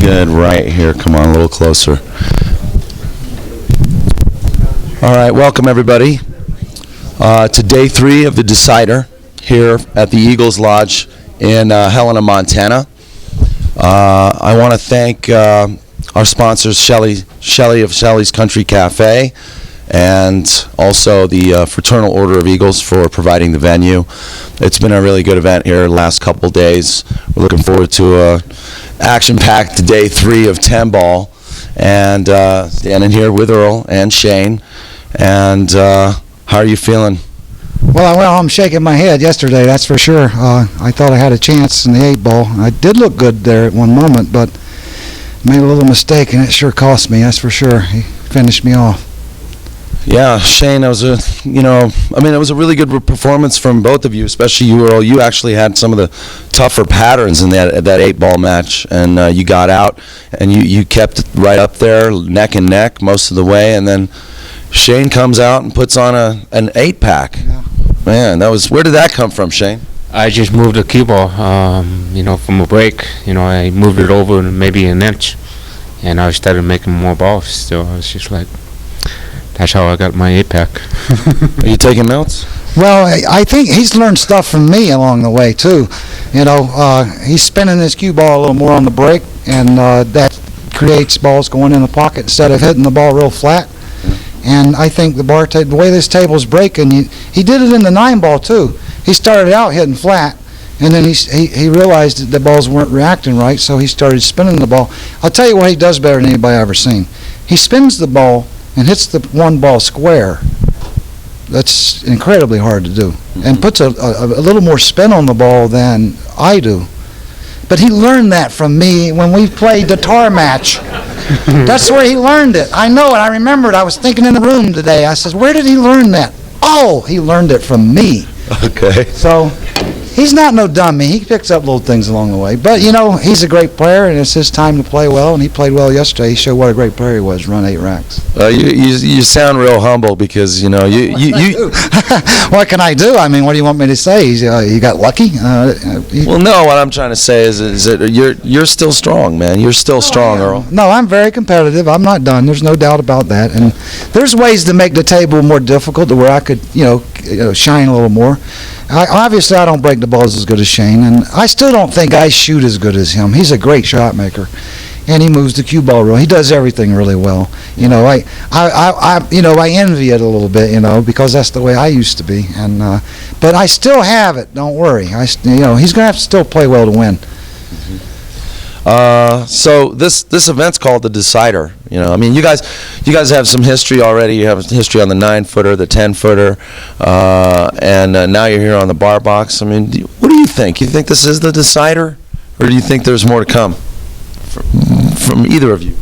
good right here. Come on, a little closer. All right, welcome everybody to day 3 of the Decider here at the Eagles Lodge in Helena, Montana. I want to thank our sponsors, Shelley of Shelley's Country Cafe, and also the Fraternal Order of Eagles for providing the venue. It's been a really good event here the last couple days. We're looking forward to a action-packed day 3 of 10 ball, and standing here with Earl and Shane. And how are you feeling? Well, I'm shaking my head yesterday, that's for sure. I thought I had a chance in the 8 ball. I did look good there at one moment, but made a little mistake, and it sure cost me, that's for sure. He finished me off. Yeah, Shane, it was a really good performance from both of you, especially you, Earl. You actually had some of the tougher patterns in that 8 ball match, and you got out, and you kept it right up there, neck and neck most of the way, and then Shane comes out and puts on an 8-pack. Yeah. Man, where did that come from, Shane? I just moved the cue ball, from a break. I moved it over maybe an inch, and I started making more balls. So I was just like, that's how I got my 8-pack. Are you taking notes? Well, I think he's learned stuff from me along the way, too. He's spinning his cue ball a little more on the break, and that creates balls going in the pocket instead of hitting the ball real flat. And I think the way this table's breaking, he did it in the 9 ball, too. He started out hitting flat, and then he realized that the balls weren't reacting right, so he started spinning the ball. I'll tell you what he does better than anybody I've ever seen. He spins the ball and hits the 1 ball square. That's incredibly hard to do, and puts a little more spin on the ball than I do. But he learned that from me when we played the tar match. That's where he learned it. I know it. I remembered. I was thinking in the room today. I said, where did he learn that? Oh, he learned it from me. Okay. So he's not no dummy. He picks up little things along the way. But, he's a great player, and it's his time to play well, and he played well yesterday. He showed what a great player he was, run 8 racks. You sound real humble because, you What can I do? I mean, what do you want me to say? You got lucky? Well, no, what I'm trying to say is that you're still strong, man. You're still strong, Earl. No, I'm very competitive. I'm not done. There's no doubt about that. And there's ways to make the table more difficult to where I could, shine a little more. Obviously, I don't break the balls as good as Shane, and I still don't think I shoot as good as him. He's a great shot maker, and he moves the cue ball real. He does everything really well. I envy it a little bit, because that's the way I used to be. And but I still have it. Don't worry. He's gonna have to still play well to win. So this event's called the Decider. You guys have some history already. You have history on the 9-footer, the 10-footer, and now you're here on the bar box. What do you think? You think this is the Decider, or do you think there's more to come from either of you?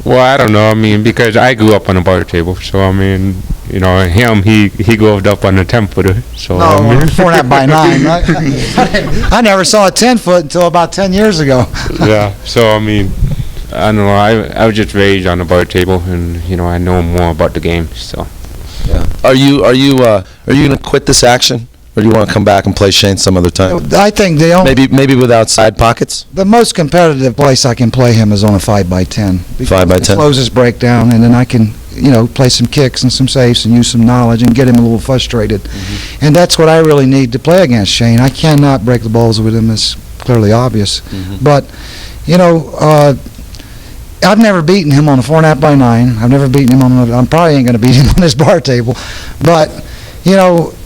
Well, I don't know. Because I grew up on a bar table, so him, he grew up on a 10-footer. So no, 4.5 by 9. I never saw a 10-foot until about 10 years ago. Yeah. So I don't know. I was just raised on a bar table, and I know more about the game. So. Yeah. Are you gonna quit this action? Or do you want to come back and play Shane some other time? I think maybe without side pockets. The most competitive place I can play him is on a 5x10. 5x10. Slows his breakdown, and then I can play some kicks and some safes and use some knowledge and get him a little frustrated. Mm-hmm. And that's what I really need to play against Shane. I cannot break the balls with him. It's clearly obvious. Mm-hmm. But I've never beaten him on a 4.5 by 9. I've never beaten him I probably ain't going to beat him on his bar table. But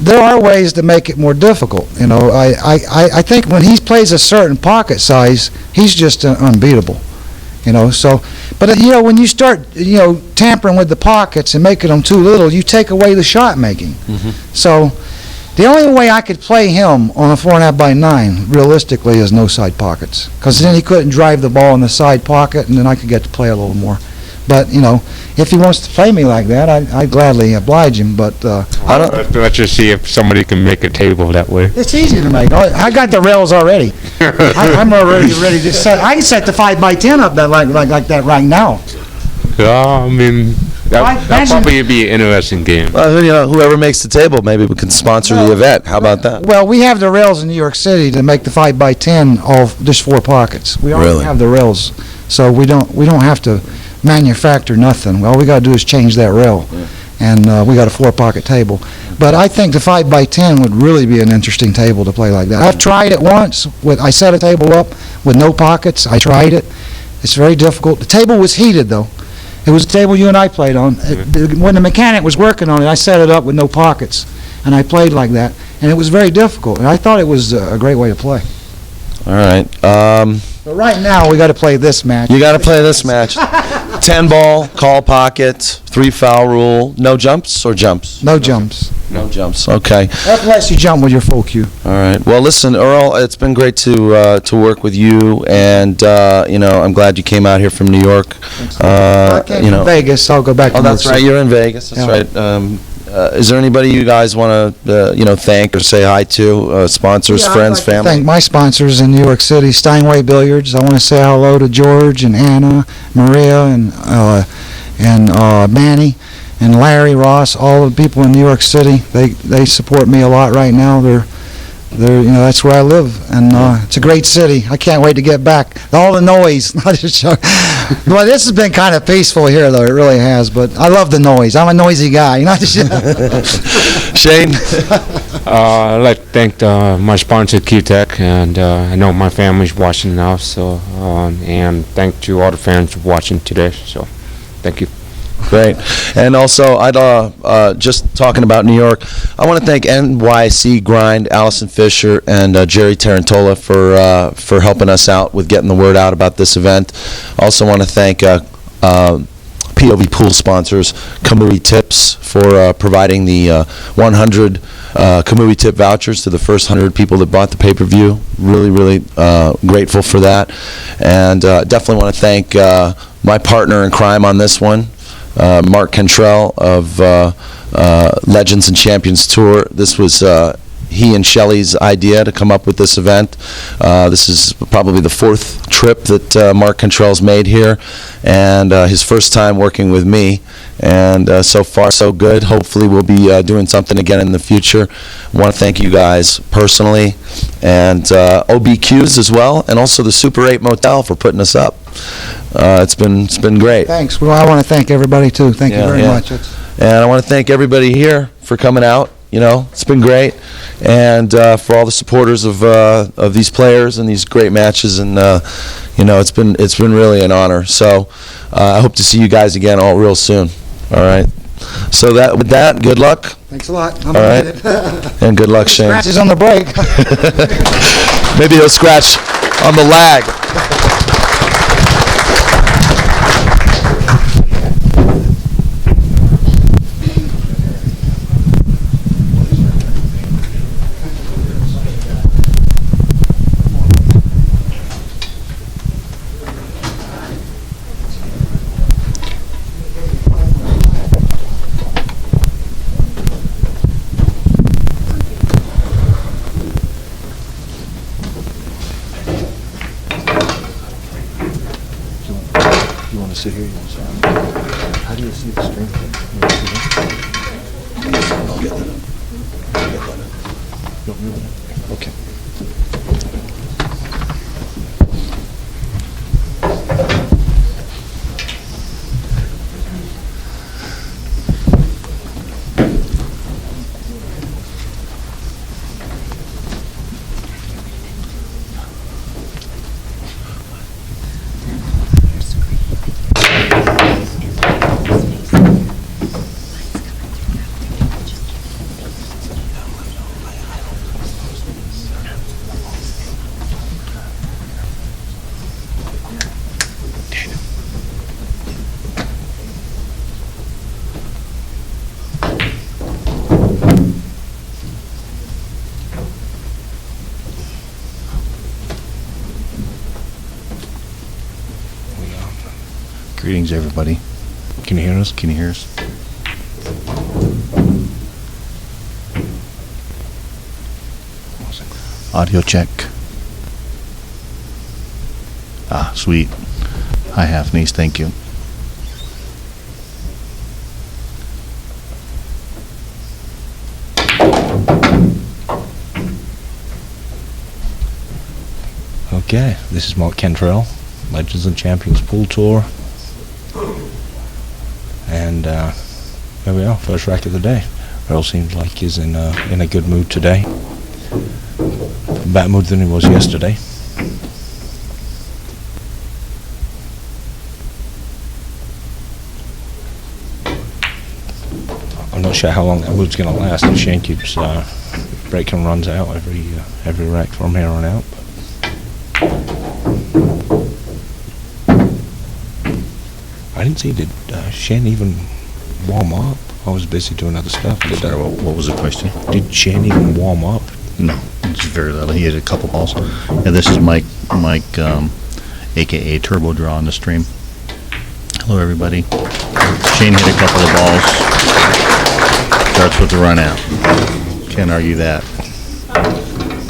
there are ways to make it more difficult. I think when he plays a certain pocket size, he's just unbeatable. But when you start, tampering with the pockets and making them too little, you take away the shot making. Mm-hmm. So the only way I could play him on a 4.5 by 9, realistically, is no side pockets. Because then he couldn't drive the ball in the side pocket, and then I could get to play a little more. But, if he wants to play me like that, I'd gladly oblige him. But let's just see if somebody can make a table that way. It's easy to make. I got the rails already. I'm already ready to set. I can set the 5x10 up that like that right now. Yeah, That'll probably be an interesting game. Well, you know, whoever makes the table, maybe we can sponsor the event. How about that? Well, we have the rails in New York City to make the 5x10 all just 4 pockets. We already Really? have the rails, so we don't have to manufacture nothing. All we got to do is change that rail, and we got a 4-pocket table. But I think the 5x10 would really be an interesting table to play like that. I've tried it once. I set a table up with no pockets. I tried it. It's very difficult. The table was heated, though. It was a table you and I played on. When the mechanic was working on it, I set it up with no pockets, and I played like that, and it was very difficult. And I thought it was a great way to play. All right. But right now, we got to play this match. You got to play this match. 10 ball, call pocket, 3 foul rule. No jumps or jumps? No jumps. No jumps. Okay. Unless you jump with your full cue. All right. Well, listen, Earl, it's been great to work with you, and you know, I'm glad you came out here from New York. I came from Vegas. I'll go back to Oh, that's New York right. City. You're in Vegas. That's right. Is there anybody you guys want to, you know, thank or say hi to? Sponsors, Yeah, I'd friends, like to family? thank my sponsors in New York City, Steinway Billiards. I want to say hello to George and Anna, Maria, and Manny, and Larry, Ross, all the people in New York City. They support me a lot right now. They're you know, that's where I live, and it's a great city. I can't wait to get back. All the noise. Well, this has been kind of peaceful here, though. It really has, but I love the noise. I'm a noisy guy. You know? Shane? I'd like to thank my sponsor, Q-Tech, and I know my family's watching now, so, and thank to all the fans watching today, so thank you. Great. And also, I'd just talking about New York, I want to thank NYC Grind, Allison Fisher, and Jerry Tarantola for helping us out with getting the word out about this event. Also want to thank POVPOOL sponsors, Kamui Tips, for providing the 100 Kamui Tip vouchers to the first 100 people that bought the pay-per-view. Really, really grateful for that. And definitely want to thank my partner in crime on this one, Mark Cantrell of Legends and Champions Tour. This was he and Shelley's idea to come up with this event. This is probably the 4th trip that Mark Cantrell's made here, and his first time working with me. And so far, so good. Hopefully, we'll be doing something again in the future. I want to thank you guys personally, and OBQs as well, and also the Super 8 Motel for putting us up. It's been great. Thanks. Well, I want to thank everybody, too. Thank you very much. And I want to thank everybody here for coming out. You know, it's been great, and for all the supporters of these players and these great matches, and you know, it's been really an honor. So I hope to see you guys again all real soon. All right. So with that, good luck. Thanks a lot. All right. And good luck, Shane. Scratches on the break. Maybe he'll scratch on the lag. You want to sit here? How do you see the string? I'll get that. Okay. Greetings, everybody. Can you hear us? Can you hear us? Audio check. Ah, sweet. Hi, Hafnice. Thank you. Okay, this is Mark Cantrell, Legends and Champions Pool Tour. And there we are, first rack of the day. Earl seems like he's in a good mood today. Better mood than he was yesterday. I'm not sure how long that mood's going to last. If Shane keeps breaking runs out every rack from here on out. I didn't see, did Shane even warm up? I was busy doing other stuff. Sorry, what was the question? Did Shane even warm up? No, it's very little. He hit a couple balls. And this is Mike, a.k.a. Turbo Draw on the stream. Hello, everybody. Shane hit a couple of balls. Starts with the run out. Can't argue that.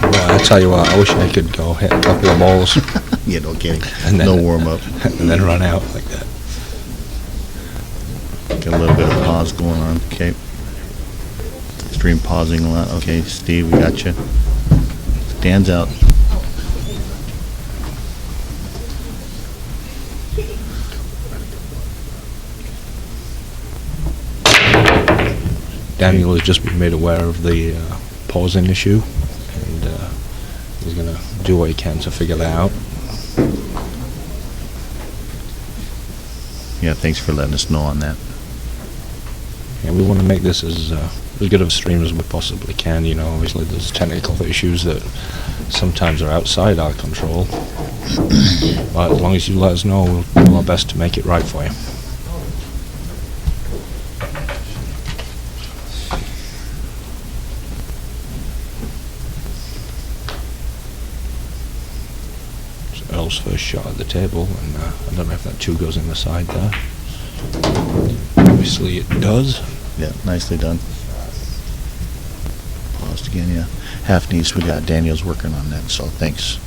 Well, I tell you what, I wish I could go hit a couple of balls. Yeah, no kidding. And then, no warm-up. And then run out like that. Got a little bit of pause going on. Okay. Stream pausing a lot. Okay, Steve, we got you. Stands out. Daniel has just been made aware of the pausing issue, and he's going to do what he can to figure that out. Yeah, thanks for letting us know on that. And we want to make this as good of a stream as we possibly can. You know, obviously there's technical issues that sometimes are outside our control. But as long as you let us know, we'll do our best to make it right for you. So Earl's first shot at the table, and I don't know if that 2 goes in the side there. Obviously it does. Yeah, nicely done. Paused again, yeah. Half knees, we got Daniel's working on that, so thanks.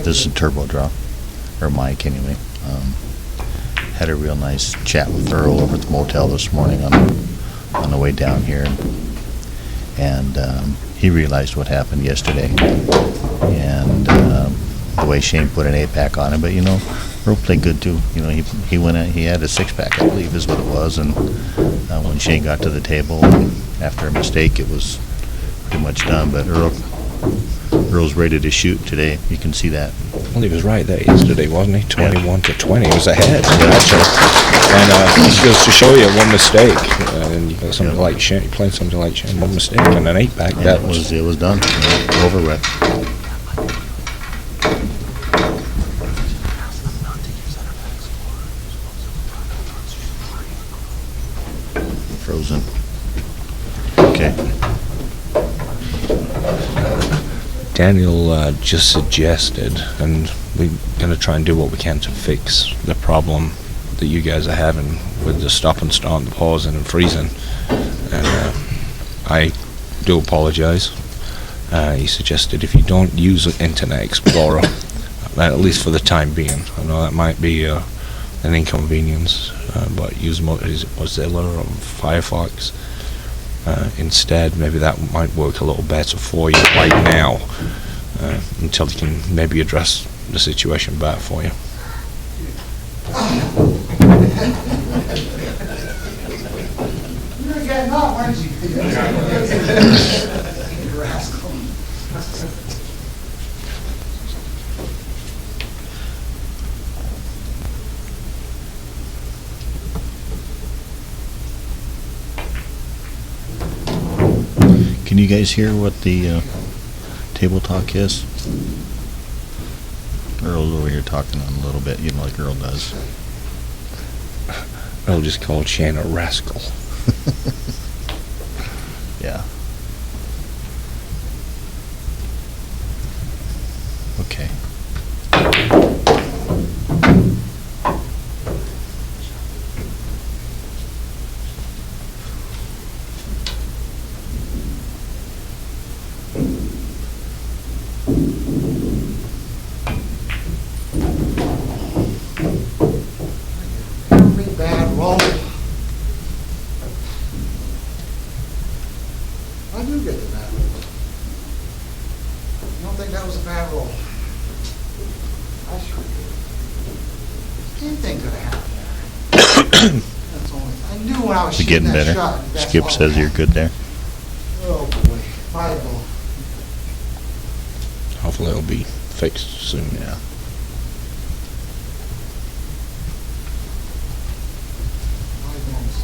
This is a Turbo Draw, or Mike anyway. Had a real nice chat with Earl over at the motel this morning on the way down here, and he realized what happened yesterday, and the way Shane put an 8-pack on him. But you know, Earl played good too. You know, he went out, he had a 6-pack, I believe, is what it was, and when Shane got to the table after a mistake, it was pretty much done. But Earl's ready to shoot today. You can see that. Well, he was right there yesterday, wasn't he? 21-20. He was ahead, actually. And it goes to show you one mistake, and you got something like Shane, playing something like Shane, one mistake and an 8-pack. Yeah, it was done. Over with. Frozen. Okay. Daniel just suggested, and we're going to try and do what we can to fix the problem that you guys are having with the stop and start and the pausing and freezing. And I do apologize. He suggested if you don't use Internet Explorer, at least for the time being, I know that might be an inconvenience, but use Mozilla or Firefox. Instead, maybe that might work a little better for you right now, until you can maybe address the situation better for you. You're getting off, aren't you? Can you guys hear what the table talk is? Earl's over here talking on a little bit, you know, like Earl does. Earl just called Shane a rascal. Yeah. Okay. Very bad roll. I do get the bad roll. I don't think that was a bad roll. I sure did. Anything could have happened. That's only, I knew when I was You shooting getting that better? shot. that's Skip all says that you're good there. Oh, boy. Five ball. Hopefully it'll be fixed soon. Yeah. Five balls.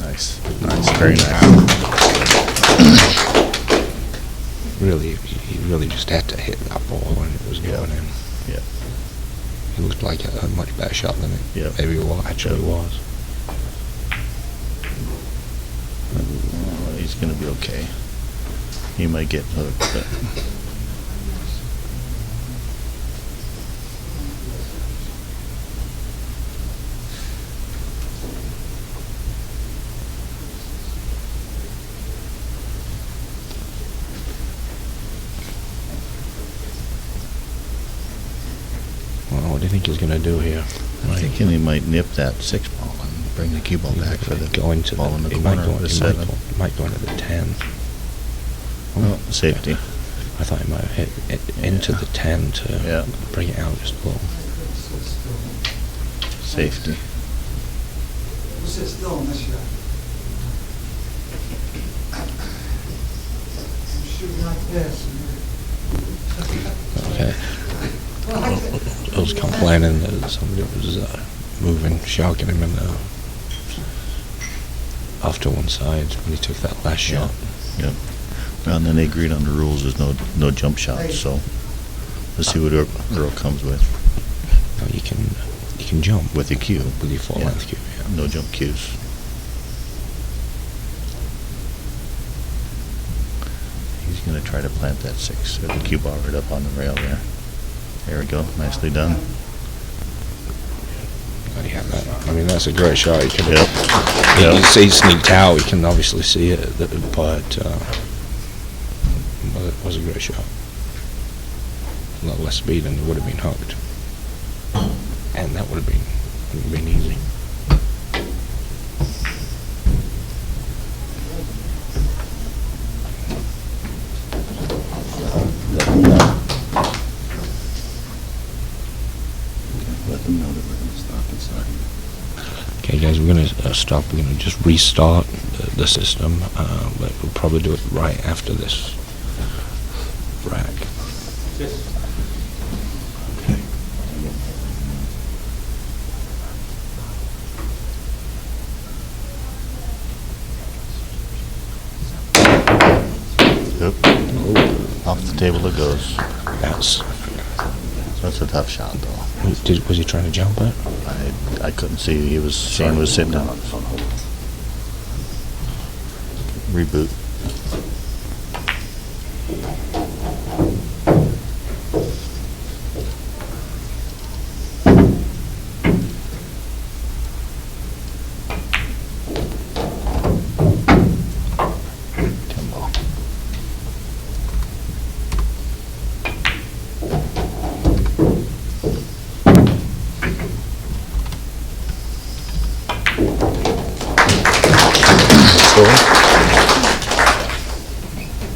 Nice. Nice. Very nice. Really, he really just had to hit that ball when it was going in. Yep. He looked like a much better shot than it Yep. maybe actually was. He's going to be okay. He might get hooked, but Well, what do you think he's going to do here? I'm thinking he might nip that 6 ball and bring the cue ball back for the go into ball in the he might corner go, of the he 7. might go into the 10. Oh, safety. I thought he might have hit it into the 10 to Yeah. bring it out just a little. Safety. We'll sit still on this shot. I'm shooting like this. Okay. I was complaining that somebody was moving, shocking him in the off to one side when he took that last Yeah. shot. Yep. Well, and then they agreed on the rules. There's no jump shots. So let's see what Earl comes with Now you can jump with the cue. with your full Yeah. length cue. Yeah. No jump cues. He's going to try to plant that 6 or the cue ball right up on the rail there. There we go. Nicely done. Glad he had that. I mean, that's a great shot. He could Yep. have. He sneaked out. You can obviously see it, but it was a great shot. A lot less speed than it would have been hooked, and that would have been easy. Let them know that we're going to stop and start. Okay, guys, we're gonna stop. We're gonna just restart the system, but we'll probably do it right after this rack. Yep. Off the table it goes. That's a tough shot, though. Was he trying to jump it? I couldn't see. Shane was sitting down. Reboot. Ten ball.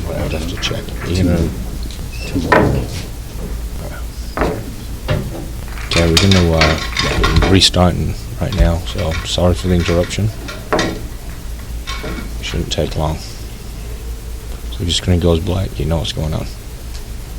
I would have to check. You know. Okay, we're gonna restarting right now. So sorry for the interruption. It shouldn't take long. So if your screen goes black, you know what's going on.